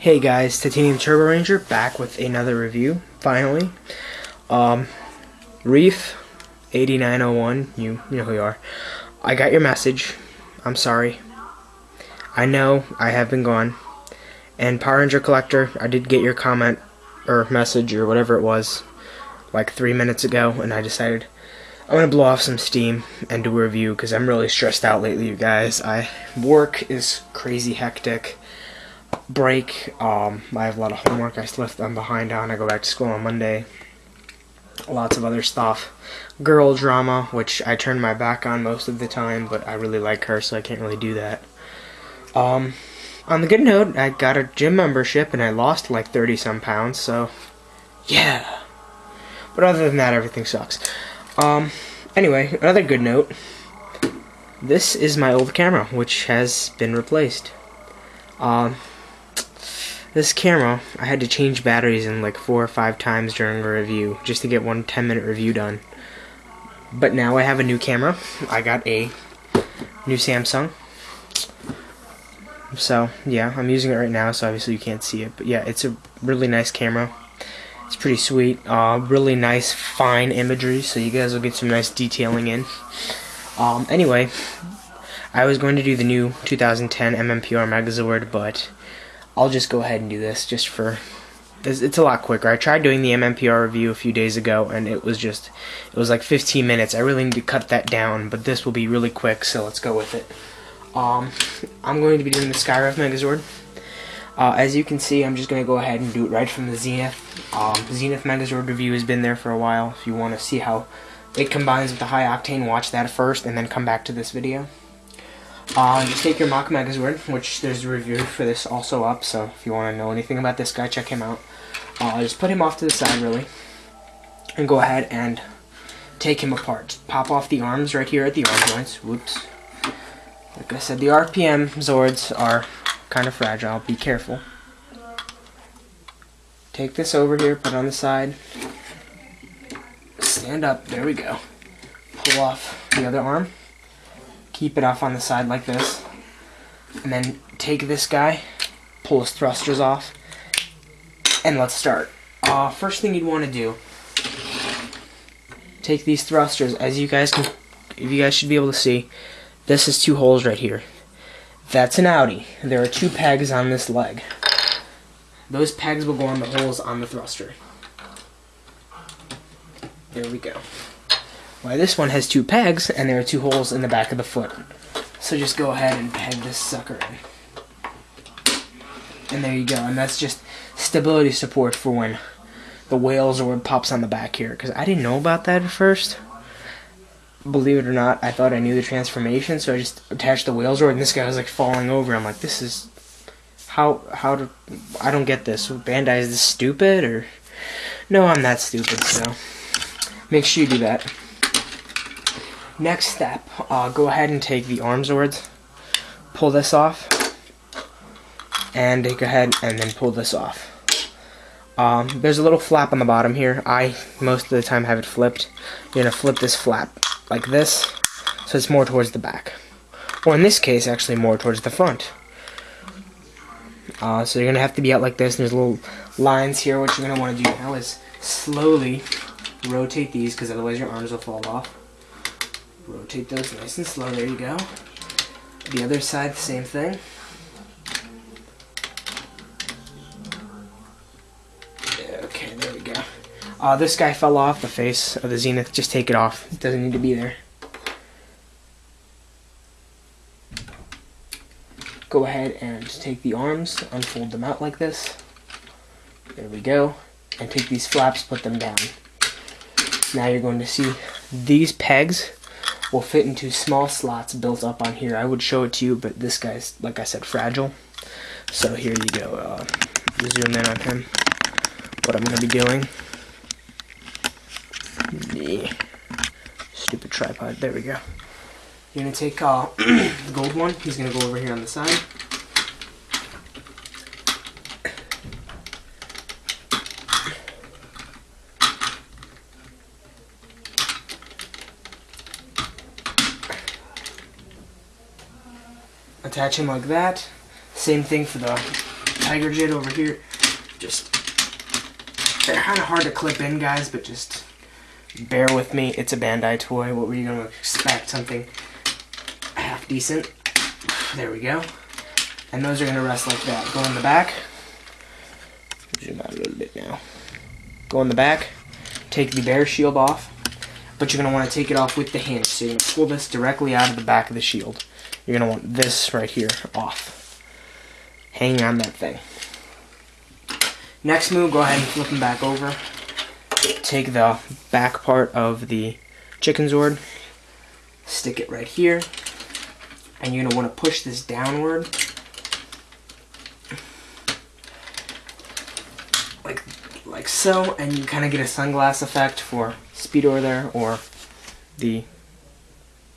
Hey guys, Titanium Turbo Ranger back with another review, finally. Reef 8901, you know who you are. I got your message. I'm sorry. I know I have been gone. And Power Ranger Collector, I did get your comment or message or whatever it was like 3 minutes ago, and I decided I'm gonna blow off some steam and do a review because I'm really stressed out lately, you guys. Work is crazy hectic. Break, I have a lot of homework I'm behind on. I go back to school on Monday. Lots of other stuff. Girl drama, which I turn my back on most of the time, but I really like her, so I can't really do that. On the good note, I got a gym membership and I lost like 30-some pounds, so yeah. But other than that, everything sucks. Anyway, another good note. This is my old camera, which has been replaced. This camera, I had to change batteries in like 4 or 5 times during a review just to get one 10-minute review done. But now I have a new camera. I got a new Samsung. So, yeah, I'm using it right now, so obviously you can't see it. But yeah, it's a really nice camera. It's pretty sweet. Really nice, fine imagery, so you guys will get some nice detailing in. Anyway, I was going to do the new 2010 MMPR Megazord, but I'll just go ahead and do this just for... It's a lot quicker. I tried doing the MMPR review a few days ago, and it was like 15 minutes. I really need to cut that down, but this will be really quick, so let's go with it. I'm going to be doing the Skyrev Megazord. As you can see, I'm just going to go ahead and do it right from the Zenith. Zenith Megazord review has been there for a while. If you want to see how it combines with the high Octane, watch that first, and then come back to this video. Just take your Mach Megazord, which there's a review for this also up, so if you want to know anything about this guy, check him out. Just put him off to the side, really, and go ahead and take him apart. Pop off the arms right here at the arm joints. Whoops. Like I said, the RPM Zords are kind of fragile. Be careful. Take this over here, put it on the side. Stand up. There we go. Pull off the other arm. Keep it off on the side like this, and then take this guy, pull his thrusters off, and let's start. First thing you'd want to do, take these thrusters. As you guys can, if you guys should be able to see, this is 2 holes right here. That's an Audi. There are 2 pegs on this leg. Those pegs will go on the holes on the thruster. There we go. Well, this one has 2 pegs, and there are 2 holes in the back of the foot. So just go ahead and peg this sucker in. And there you go. And that's just stability support for when the whales or when it pops on the back here. Because I didn't know about that at first. Believe it or not, I thought I knew the transformation, so I just attached the whales or and this guy was like falling over. I'm like, this is... How do... I don't get this. Bandai, is this stupid? Or... No, I'm not stupid, so... Make sure you do that. Next step, go ahead and take the arm Zords, pull this off, and go ahead and then pull this off. There's a little flap on the bottom here. I, most of the time, have it flipped. You're going to flip this flap like this, so it's more towards the back. Or in this case, actually more towards the front. So you're going to have to be out like this, and there's little lines here. What you're going to want to do now is slowly rotate these, because otherwise your arms will fall off. Rotate those nice and slow. There you go. The other side, the same thing. Okay, there we go. This guy fell off the face of the Zenith. Just take it off. It doesn't need to be there. Go ahead and take the arms, unfold them out like this. There we go. And take these flaps, put them down. Now you're going to see these pegs will fit into small slots built up on here. I would show it to you, but this guy's, like I said, fragile. So here you go. Zoom in on him. What I'm going to be doing. Yeah. Stupid tripod. There we go. You're going to take the gold one. He's going to go over here on the side. Attach him like that. Same thing for the Tiger Jet over here. Just, they're kind of hard to clip in, guys, but just bear with me. It's a Bandai toy. What were you going to expect? Something half decent. There we go. And those are going to rest like that. Go in the back. Zoom out a little bit now. Go in the back. Take the bear shield off. But you're going to want to take it off with the hinge. So you're going to pull this directly out of the back of the shield. You're going to want this right here off. Hanging on that thing. Next move, go ahead and flip them back over. Take the back part of the Chicken Zord. Stick it right here. And you're going to want to push this downward. Like so. And you kind of get a sunglass effect for Speedor there. Or the...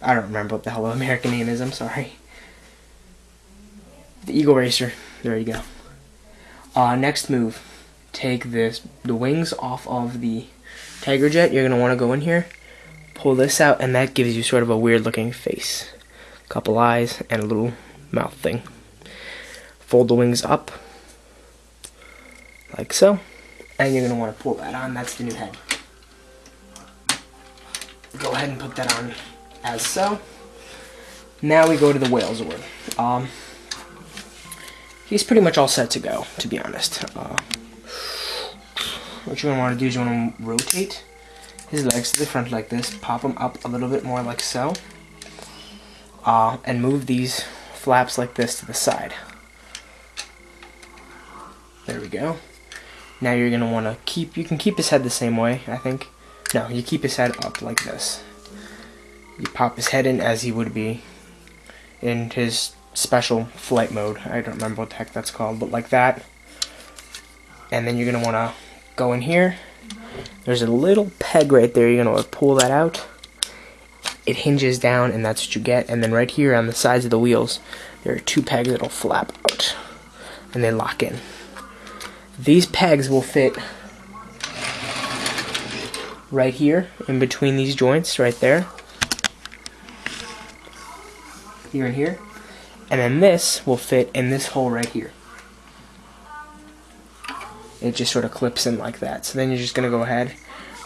I don't remember what the hell the American name is. I'm sorry. The Eagle Racer. There you go. Next move. Take the wings off of the Tiger Jet. You're going to want to go in here. Pull this out. And that gives you sort of a weird looking face. Couple eyes and a little mouth thing. Fold the wings up. Like so. And you're going to want to pull that on. That's the new head. Go ahead and put that on as so. Now we go to the Whalezord. He's pretty much all set to go, to be honest. What you're going to want to do is you want to rotate his legs to the front like this, pop them up a little bit more like so, and move these flaps like this to the side. There we go. Now you're going to want to keep, you can keep his head the same way, I think. No, you keep his head up like this. You pop his head in as he would be in his special flight mode. I don't remember what the heck that's called, but like that. And then you're going to want to go in here. There's a little peg right there. You're going to want to pull that out. It hinges down, and that's what you get. And then right here on the sides of the wheels, there are two pegs that'll flap out. And they lock in. These pegs will fit right here in between these joints right there. Here and here. And then this will fit in this hole right here. It just sort of clips in like that. So then you're just going to go ahead,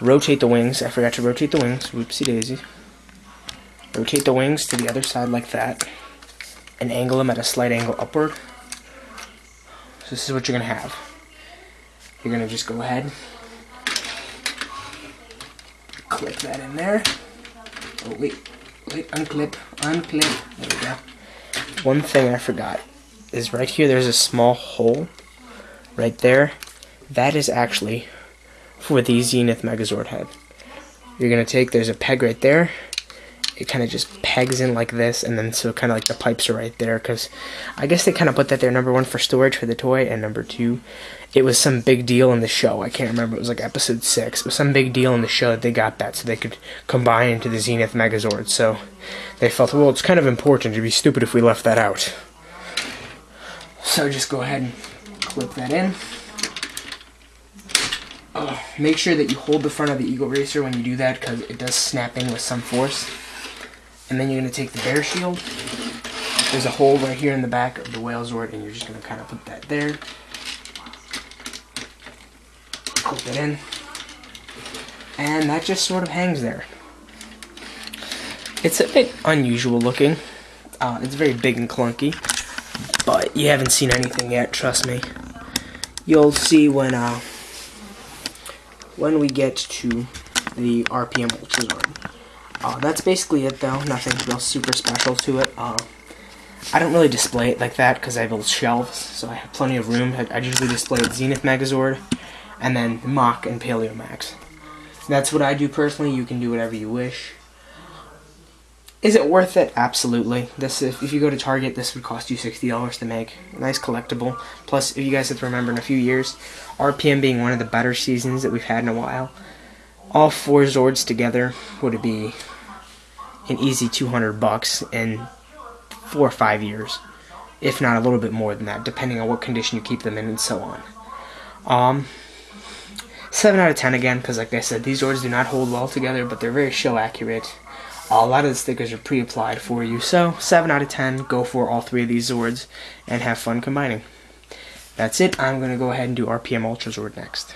rotate the wings. I forgot to rotate the wings. Whoopsie daisy. Rotate the wings to the other side like that. And angle them at a slight angle upward. So this is what you're going to have. You're going to just go ahead, clip that in there. Oh, wait, unclip. There we go. One thing I forgot is right here there's a small hole right there. That is actually for the Zenith Megazord head. You're going to take, there's a peg right there. It kind of just pegs in like this, and then so kind of like the pipes are right there, because I guess they kind of put that there, number one, for storage for the toy, and number two, it was some big deal in the show. I can't remember, it was like episode 6. It was some big deal in the show that they got that so they could combine into the Zenith Megazord. So they felt, well, it's kind of important. It'd be stupid if we left that out. So just go ahead and clip that in. Make sure that you hold the front of the Eagle Racer when you do that, because it does snap in with some force. And then you're going to take the bear shield. There's a hole right here in the back of the Whalezord, and you're just going to kind of put that there. Clip it in. And that just sort of hangs there. It's a bit unusual looking. It's very big and clunky. But you haven't seen anything yet, trust me. You'll see when we get to the RPM Ultrazord. That's basically it though, nothing real super special to it. I don't really display it like that because I build shelves, so I have plenty of room. I usually display it Zenith Megazord, and then Mach and Valvemax. That's what I do personally. You can do whatever you wish. Is it worth it? Absolutely. This, if you go to Target, this would cost you $60 to make. Nice collectible. Plus, if you guys have to remember, in a few years, RPM being one of the better seasons that we've had in a while, all 4 Zords together would be an easy $200 in 4 or 5 years, if not a little bit more than that, depending on what condition you keep them in and so on. 7 out of 10 again, because like I said, these Zords do not hold well together, but they're very show accurate. A lot of the stickers are pre-applied for you, so 7 out of 10, go for all 3 of these Zords, and have fun combining. that's it. I'm going to go ahead and do RPM Ultrazord next.